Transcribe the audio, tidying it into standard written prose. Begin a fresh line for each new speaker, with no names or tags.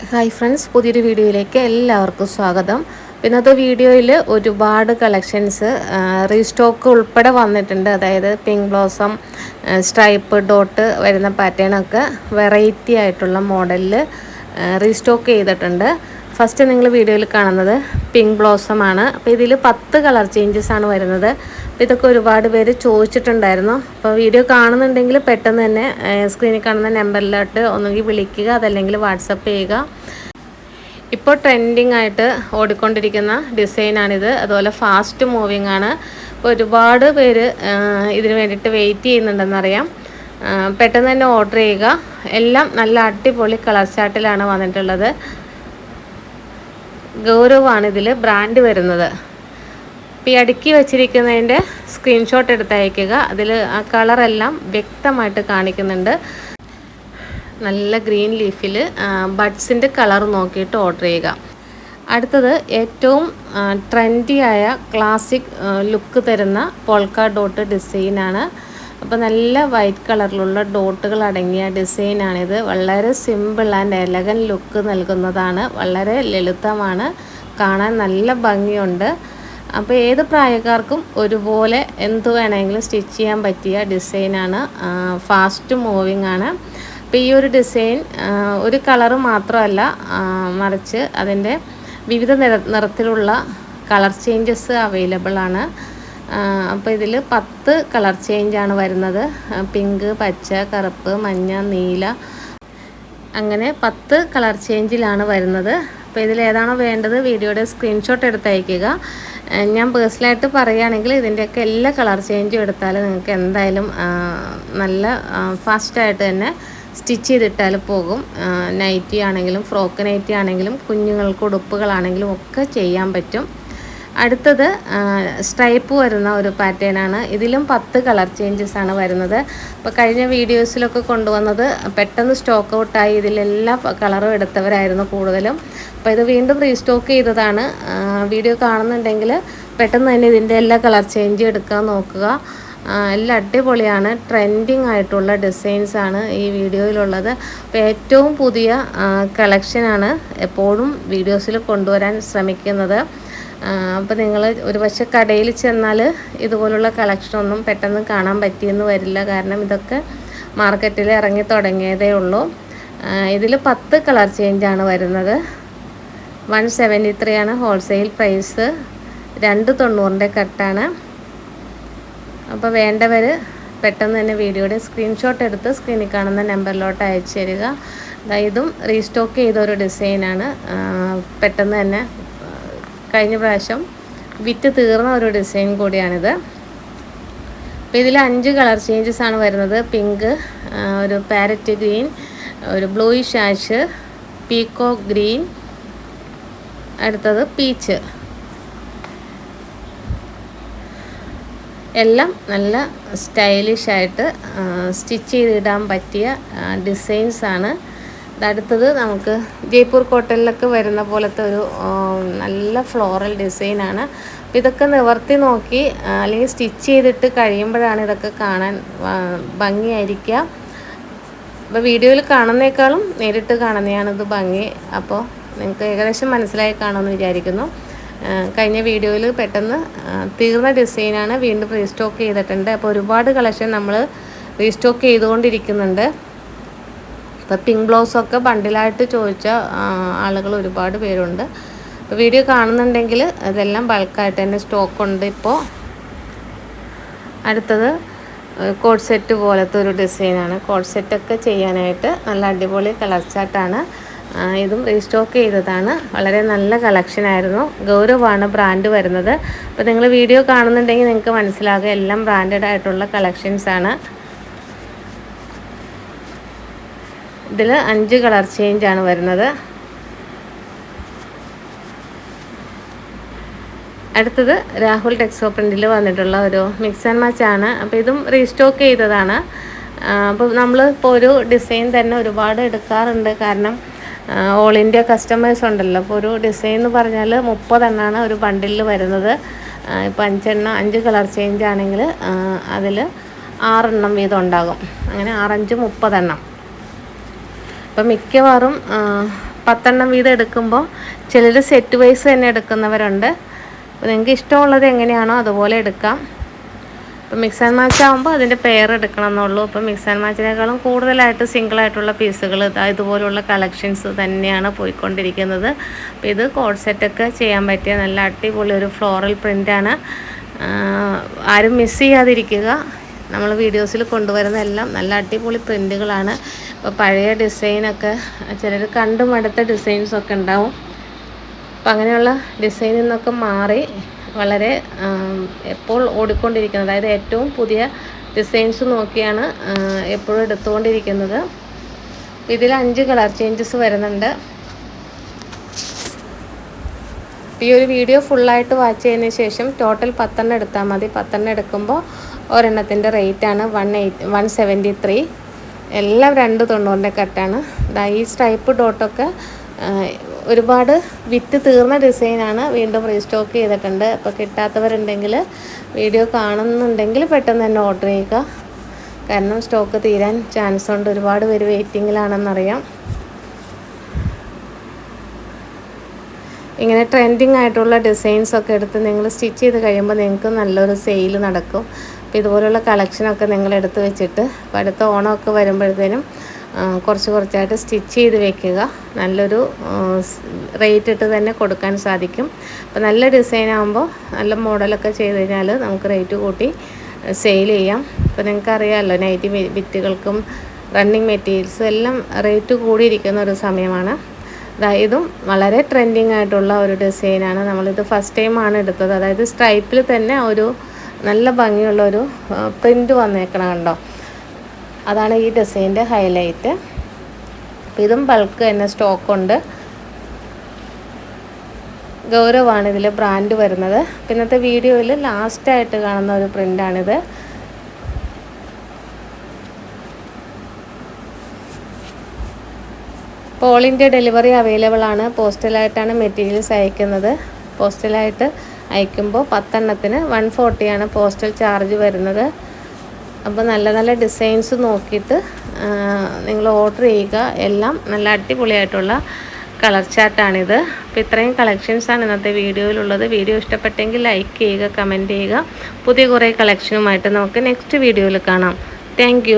Hi friends, പുതിയൊരു വീഡിയോയിലേക്ക് എല്ലാവർക്കും സ്വാഗതം. ഇന്നത്തെ വീഡിയോയിൽ ഒരുപാട് കളക്ഷൻസ് റീസ്റ്റോക്ക് ഉൾപ്പെടെ വന്നിട്ടുണ്ട്. അതായത് പിങ്ക് ബ്ലോസം, സ്ട്രൈപ്പ് ഡോട്ട് വരുന്ന പാറ്റേണൊക്കെ വെറൈറ്റി ആയിട്ടുള്ള മോഡലിൽ റീസ്റ്റോക്ക് ചെയ്തിട്ടുണ്ട്. ഫസ്റ്റ് നിങ്ങൾ വീഡിയോയിൽ കാണുന്നത് പിങ്ക് ബ്ലോസം ആണ്. അപ്പോൾ ഇതിൽ 10 കളർ ചേഞ്ചസ് ആണ് വരുന്നത്. അപ്പോൾ ഇതൊക്കെ ഒരുപാട് പേര് ചോദിച്ചിട്ടുണ്ടായിരുന്നു. അപ്പോൾ വീഡിയോ കാണുന്നുണ്ടെങ്കിൽ പെട്ടെന്ന് തന്നെ സ്ക്രീനിൽ കാണുന്ന നമ്പറിലോട്ട് ഒന്നുകിൽ വിളിക്കുക, അതല്ലെങ്കിൽ വാട്സപ്പ് ചെയ്യുക. ഇപ്പോൾ ട്രെൻഡിങ് ആയിട്ട് ഓടിക്കൊണ്ടിരിക്കുന്ന ഡിസൈനാണിത്. അതുപോലെ ഫാസ്റ്റ് മൂവിങ് ആണ്. അപ്പോൾ ഒരുപാട് പേര് ഇതിന് വേണ്ടിയിട്ട് വെയിറ്റ് ചെയ്യുന്നുണ്ടെന്നറിയാം. പെട്ടെന്ന് തന്നെ ഓർഡർ ചെയ്യുക. എല്ലാം നല്ല അടിപൊളി കളർ ചാർട്ടിലാണ് വന്നിട്ടുള്ളത്. ഗൗരവാണ് ഇതിൽ ബ്രാൻഡ് വരുന്നത്. അപ്പോൾ ഈ അടുക്കി വെച്ചിരിക്കുന്നതിൻ്റെ സ്ക്രീൻഷോട്ട് എടുത്ത് അയക്കുക. അതിൽ ആ കളറെല്ലാം വ്യക്തമായിട്ട് കാണിക്കുന്നുണ്ട്. നല്ല ഗ്രീൻ ലീഫിൽ ബഡ്സിൻ്റെ കളർ നോക്കിയിട്ട് ഓർഡർ ചെയ്യുക. അടുത്തത് ഏറ്റവും ട്രെൻഡിയായ ക്ലാസിക് ലുക്ക് തരുന്ന പോൾക്ക ഡോട്ട് ഡിസൈനാണ്. അപ്പോൾ നല്ല വൈറ്റ് കളറിലുള്ള ഡോട്ടുകൾ അടങ്ങിയ ഡിസൈനാണിത്. വളരെ സിമ്പിൾ ആൻഡ് എലഗൻ ലുക്ക് നൽകുന്നതാണ്. വളരെ ലളിതമാണ്, കാണാൻ നല്ല ഭംഗിയുണ്ട്. അപ്പോൾ ഏത് പ്രായക്കാർക്കും ഒരുപോലെ എന്ത് വേണമെങ്കിലും സ്റ്റിച്ച് ചെയ്യാൻ പറ്റിയ ഡിസൈനാണ്. ഫാസ്റ്റ് മൂവിങ് ആണ്. അപ്പോൾ ഈ ഒരു ഡിസൈൻ ഒരു കളറ് മാത്രമല്ല, മറിച്ച് അതിൻ്റെ വിവിധ നിറത്തിലുള്ള കളർ ചേഞ്ചസ് അവൈലബിൾ ആണ്. അപ്പോൾ ഇതിൽ 10 കളർ ചേഞ്ചാണ് വരുന്നത്. പിങ്ക്, പച്ച, കറുപ്പ്, മഞ്ഞ, നീല, അങ്ങനെ 10 കളർ ചേഞ്ചിലാണ് വരുന്നത്. അപ്പോൾ ഇതിലേതാണോ വേണ്ടത് വീഡിയോയുടെ സ്ക്രീൻഷോട്ട് എടുത്ത് അയക്കുക. ഞാൻ പേഴ്സണലായിട്ട് പറയുകയാണെങ്കിൽ ഇതിൻ്റെയൊക്കെ എല്ലാ കളർ ചേഞ്ചും എടുത്താൽ നിങ്ങൾക്ക് എന്തായാലും നല്ല ഫാസ്റ്റായിട്ട് തന്നെ സ്റ്റിച്ച് ചെയ്തിട്ടാൽ പോകും. നൈറ്റി ആണെങ്കിലും ഫ്രോക്ക് നൈറ്റി ആണെങ്കിലും കുഞ്ഞുങ്ങൾക്ക് ഉടുപ്പുകളാണെങ്കിലും ഒക്കെ ചെയ്യാൻ പറ്റും. അടുത്തത് സ്ട്രൈപ്പ് വരുന്ന ഒരു പാറ്റേണാണ്. ഇതിലും 10 കളർ ചേഞ്ചസ് ആണ് വരുന്നത്. അപ്പോൾ കഴിഞ്ഞ വീഡിയോസിലൊക്കെ കൊണ്ടുവന്നത് പെട്ടെന്ന് സ്റ്റോക്ക് ഔട്ടായി ഇതിലെല്ലാ കളറും എടുത്തവരായിരുന്നു കൂടുതലും. അപ്പോൾ ഇത് വീണ്ടും റീസ്റ്റോക്ക് ചെയ്തതാണ്. വീഡിയോ കാണുന്നുണ്ടെങ്കിൽ പെട്ടെന്ന് തന്നെ ഇതിൻ്റെ എല്ലാ കളർ ചേഞ്ചും എടുക്കാൻ നോക്കുക. എല്ലാം അടിപൊളിയാണ്. ട്രെൻഡിങ് ആയിട്ടുള്ള ഡിസൈൻസാണ് ഈ വീഡിയോയിലുള്ളത്. അപ്പോൾ ഏറ്റവും പുതിയ കളക്ഷനാണ് എപ്പോഴും വീഡിയോസിൽ കൊണ്ടുവരാൻ ശ്രമിക്കുന്നത്. അപ്പോൾ നിങ്ങൾ ഒരു പക്ഷേ കടയിൽ ചെന്നാൽ ഇതുപോലുള്ള കളക്ഷനൊന്നും പെട്ടെന്ന് കാണാൻ പറ്റിയെന്ന് വരില്ല. കാരണം ഇതൊക്കെ മാർക്കറ്റിൽ ഇറങ്ങി തുടങ്ങിയതേ ഉള്ളൂ. ഇതിൽ 10 കളർ ചേഞ്ചാണ് വരുന്നത്. 173 ആണ് ഹോൾസെയിൽ പ്രൈസ്. 290 കട്ടാണ്. അപ്പോൾ വേണ്ടവർ പെട്ടെന്ന് തന്നെ വീഡിയോയുടെ സ്ക്രീൻഷോട്ട് എടുത്ത് സ്ക്രീനിൽ കാണുന്ന നമ്പറിലോട്ട് അയച്ചു തരിക. ഇതും റീസ്റ്റോക്ക് ചെയ്ത ഒരു ഡിസൈനാണ്. പെട്ടെന്ന് തന്നെ കഴിഞ്ഞ പ്രാവശ്യം വിറ്റ് തീർന്ന ഒരു ഡിസൈൻ കൂടിയാണിത്. അപ്പോൾ ഇതിൽ 5 കളർ ചേഞ്ചസ് ആണ് വരുന്നത്. പിങ്ക്, ഒരു പാരറ്റ് ഗ്രീൻ, ഒരു ബ്ലൂയിഷ് ആഷ്, പീക്കോക്ക് ഗ്രീൻ, അടുത്തത് പീച്ച്. എല്ലാം നല്ല സ്റ്റൈലിഷായിട്ട് സ്റ്റിച്ച് ചെയ്തിടാൻ പറ്റിയ ഡിസൈൻസാണ്. അടുത്തത് നമുക്ക് ജയ്പൂർ കോട്ടണിലൊക്കെ വരുന്ന പോലത്തെ ഒരു നല്ല ഫ്ലോറൽ ഡിസൈനാണ്. അപ്പോൾ ഇതൊക്കെ നിവർത്തി നോക്കി അല്ലെങ്കിൽ സ്റ്റിച്ച് ചെയ്തിട്ട് കഴിയുമ്പോഴാണ് ഇതൊക്കെ കാണാൻ ഭംഗിയായിരിക്കുക. അപ്പോൾ വീഡിയോയിൽ കാണുന്നേക്കാളും നേരിട്ട് കാണുന്നതാണിത് ഭംഗി. അപ്പോൾ നിങ്ങൾക്ക് ഏകദേശം മനസ്സിലായി കാണുമെന്ന് വിചാരിക്കുന്നു. കഴിഞ്ഞ വീഡിയോയിൽ പെട്ടെന്ന് തീർന്ന ഡിസൈനാണ്, വീണ്ടും റീസ്റ്റോക്ക് ചെയ്തിട്ടുണ്ട്. അപ്പോൾ ഒരുപാട് കളക്ഷൻ നമ്മൾ റീസ്റ്റോക്ക് ചെയ്തുകൊണ്ടിരിക്കുന്നുണ്ട്. ഇപ്പോൾ പിങ്ക് ബ്ലൗസൊക്കെ ബണ്ടിലായിട്ട് ചോദിച്ച ആളുകൾ ഒരുപാട് പേരുണ്ട്. അപ്പോൾ വീഡിയോ കാണുന്നുണ്ടെങ്കിൽ അതെല്ലാം ബൾക്കായിട്ട് തന്നെ സ്റ്റോക്കുണ്ട് ഇപ്പോൾ. അടുത്തത് കോഡ് സെറ്റ് പോലത്തെ ഒരു ഡിസൈനാണ്. കോഡ് സെറ്റൊക്കെ ചെയ്യാനായിട്ട് നല്ല അടിപൊളി കളർ ചാർട്ടാണ്. ഇതും റീസ്റ്റോക്ക് ചെയ്തതാണ്. വളരെ നല്ല കളക്ഷനായിരുന്നു. ഗൗരവാണ് ബ്രാൻഡ് വരുന്നത്. അപ്പോൾ നിങ്ങൾ വീഡിയോ കാണുന്നുണ്ടെങ്കിൽ നിങ്ങൾക്ക് മനസ്സിലാകുക എല്ലാം ബ്രാൻഡഡ് ആയിട്ടുള്ള കളക്ഷൻസാണ്. ഇതിൽ 5 കളർ ചേഞ്ചാണ് വരുന്നത്. അടുത്തത് രാഹുൽ ടെക്സോ പ്രിൻറ്റിൽ വന്നിട്ടുള്ള ഒരു മിക്സ് ആൻഡ് മാച്ച് ആണ്. അപ്പോൾ ഇതും റീസ്റ്റോക്ക് ചെയ്തതാണ്. അപ്പോൾ നമ്മൾ ഇപ്പോൾ ഒരു ഡിസൈൻ തന്നെ ഒരുപാട് എടുക്കാറുണ്ട്. കാരണം ഓൾ ഇന്ത്യ കസ്റ്റമേഴ്സ് ഉണ്ടല്ലോ. അപ്പോൾ ഒരു ഡിസൈൻ എന്ന് പറഞ്ഞാൽ 30 എണ്ണമാണ് ഒരു ബണ്ടിലിൽ വരുന്നത്. ഇപ്പോൾ 5 കളർ ചേഞ്ച് ആണെങ്കിൽ അതിൽ 6 എണ്ണം വീതം ഉണ്ടാകും. അങ്ങനെ 6 5 30 എണ്ണം. അപ്പം മിക്കവാറും 10 വീതം എടുക്കുമ്പോൾ ചിലർ സെറ്റ് വൈസ് തന്നെ എടുക്കുന്നവരുണ്ട്. അപ്പോൾ നിങ്ങൾക്ക് ഇഷ്ടമുള്ളത് എങ്ങനെയാണോ അതുപോലെ എടുക്കാം. ഇപ്പോൾ മിക്സ് ആൻഡ് മാച്ച് ആകുമ്പോൾ അതിൻ്റെ പെയർ എടുക്കണം എന്നുള്ളൂ. അപ്പോൾ മിക്സ് ആൻഡ് മാച്ചിനേക്കാളും കൂടുതലായിട്ട് സിംഗിളായിട്ടുള്ള പീസുകൾ ഇതുപോലുള്ള കളക്ഷൻസ് തന്നെയാണ് പോയിക്കൊണ്ടിരിക്കുന്നത്. അപ്പോൾ ഇത് കോഡ് സെറ്റൊക്കെ ചെയ്യാൻ പറ്റിയ നല്ല അടിപൊളി ഒരു ഫ്ലോറൽ പ്രിൻ്റാണ്. ആരും മിസ് ചെയ്യാതിരിക്കുക. നമ്മൾ വീഡിയോസിൽ കൊണ്ടുവരുന്ന എല്ലാം നല്ല അടിപൊളി പ്രിൻ്റുകളാണ്. ഇപ്പോൾ പഴയ ഡിസൈനൊക്കെ ചിലർ കണ്ടും അടുത്ത ഡിസൈൻസൊക്കെ ഉണ്ടാവും. അപ്പം അങ്ങനെയുള്ള ഡിസൈനിൽ നിന്നൊക്കെ മാറി വളരെ എപ്പോൾ ഓടിക്കൊണ്ടിരിക്കുന്നത്, അതായത് ഏറ്റവും പുതിയ ഡിസൈൻസ് നോക്കിയാണ് എപ്പോഴും എടുത്തുകൊണ്ടിരിക്കുന്നത്. ഇതിൽ 5 കളർ ചേഞ്ചസ് വരുന്നുണ്ട്. ഈ ഒരു വീഡിയോ ഫുള്ളായിട്ട് വാച്ച് ചെയ്തതിന് ശേഷം ടോട്ടൽ 10 എടുത്താൽ മതി. 10 എടുക്കുമ്പോൾ ഒരെണ്ണത്തിൻ്റെ റേറ്റാണ് 173. എല്ലാം 290 കട്ടാണ്. ഈ സ്ട്രൈപ്പ് ഡോട്ടൊക്കെ ഒരുപാട് വിറ്റ് തീർന്ന ഡിസൈനാണ്, വീണ്ടും റീസ്റ്റോക്ക് ചെയ്തിട്ടുണ്ട്. അപ്പോൾ കിട്ടാത്തവരുണ്ടെങ്കിൽ വീഡിയോ കാണുന്നുണ്ടെങ്കിൽ പെട്ടെന്ന് തന്നെ ഓർഡർ ചെയ്യുക. കാരണം സ്റ്റോക്ക് തീരാൻ ചാൻസ് ഉണ്ട്. ഒരുപാട് പേര് വെയിറ്റിങ്ങിലാണെന്നറിയാം. ഇങ്ങനെ ട്രെൻഡിങ് ആയിട്ടുള്ള ഡിസൈൻസൊക്കെ എടുത്ത് നിങ്ങൾ സ്റ്റിച്ച് ചെയ്ത് കഴിയുമ്പോൾ നിങ്ങൾക്ക് നല്ലൊരു സെയിൽ നടക്കും. അപ്പോൾ ഇതുപോലുള്ള കളക്ഷനൊക്കെ നിങ്ങൾ എടുത്ത് വെച്ചിട്ട് അപ്പോൾ അടുത്ത ഓണമൊക്കെ വരുമ്പോഴത്തേനും കുറച്ചായിട്ട് സ്റ്റിച്ച് ചെയ്ത് വെക്കുക. നല്ലൊരു റേറ്റ് ഇട്ട് തന്നെ കൊടുക്കാൻ സാധിക്കും. അപ്പോൾ നല്ല ഡിസൈൻ ആകുമ്പോൾ നല്ല മോഡലൊക്കെ ചെയ്ത് കഴിഞ്ഞാൽ നമുക്ക് റേറ്റ് കൂട്ടി സെയിൽ ചെയ്യാം. അപ്പോൾ നിങ്ങൾക്ക് അറിയാമല്ലോ, നൈറ്റി ബിറ്റുകൾക്കും റണ്ണിങ് മെറ്റീരിയൽസും എല്ലാം റേറ്റ് കൂടിയിരിക്കുന്ന ഒരു സമയമാണ്. ഇതും വളരെ ട്രെൻഡിങ് ആയിട്ടുള്ള ഒരു ഡിസൈനാണ്. നമ്മളിത് ഫസ്റ്റ് ടൈമാണ് എടുത്തത്. അതായത് സ്ട്രൈപ്പിൽ തന്നെ ഒരു നല്ല ഭംഗിയുള്ളൊരു പ്രിൻ്റ് വന്നേക്കണം കണ്ടോ, അതാണ് ഈ ഡിസൈൻ്റെ ഹൈലൈറ്റ്. ഇതും ബൾക്ക് തന്നെ സ്റ്റോക്കുണ്ട്. ഗൗരവാണ് ഇതിൽ ബ്രാൻഡ് വരുന്നത്. ഇന്നത്തെ വീഡിയോയിൽ ലാസ്റ്റായിട്ട് കാണുന്ന ഒരു പ്രിൻ്റാണിത്. ഇപ്പോൾ ഓൾ ഇന്ത്യ ഡെലിവറി അവൈലബിൾ ആണ്. പോസ്റ്റലായിട്ടാണ് മെറ്റീരിയൽസ് അയക്കുന്നത്. പോസ്റ്റലായിട്ട് അയക്കുമ്പോൾ 10 എണ്ണത്തിന് 140 പോസ്റ്റൽ ചാർജ് വരുന്നത്. അപ്പോൾ നല്ല നല്ല ഡിസൈൻസ് നോക്കിയിട്ട് നിങ്ങൾ ഓർഡർ ചെയ്യുക. എല്ലാം നല്ല അടിപൊളിയായിട്ടുള്ള കളർ ചാർട്ടാണിത്. അപ്പോൾ ഇത്രയും കളക്ഷൻസാണ് ഇന്നത്തെ വീഡിയോയിലുള്ളത്. വീഡിയോ ഇഷ്ടപ്പെട്ടെങ്കിൽ ലൈക്ക് ചെയ്യുക, കമൻറ്റ് ചെയ്യുക. പുതിയ കുറേ കളക്ഷനുമായിട്ട് നമുക്ക് നെക്സ്റ്റ് വീഡിയോയിൽ കാണാം. താങ്ക്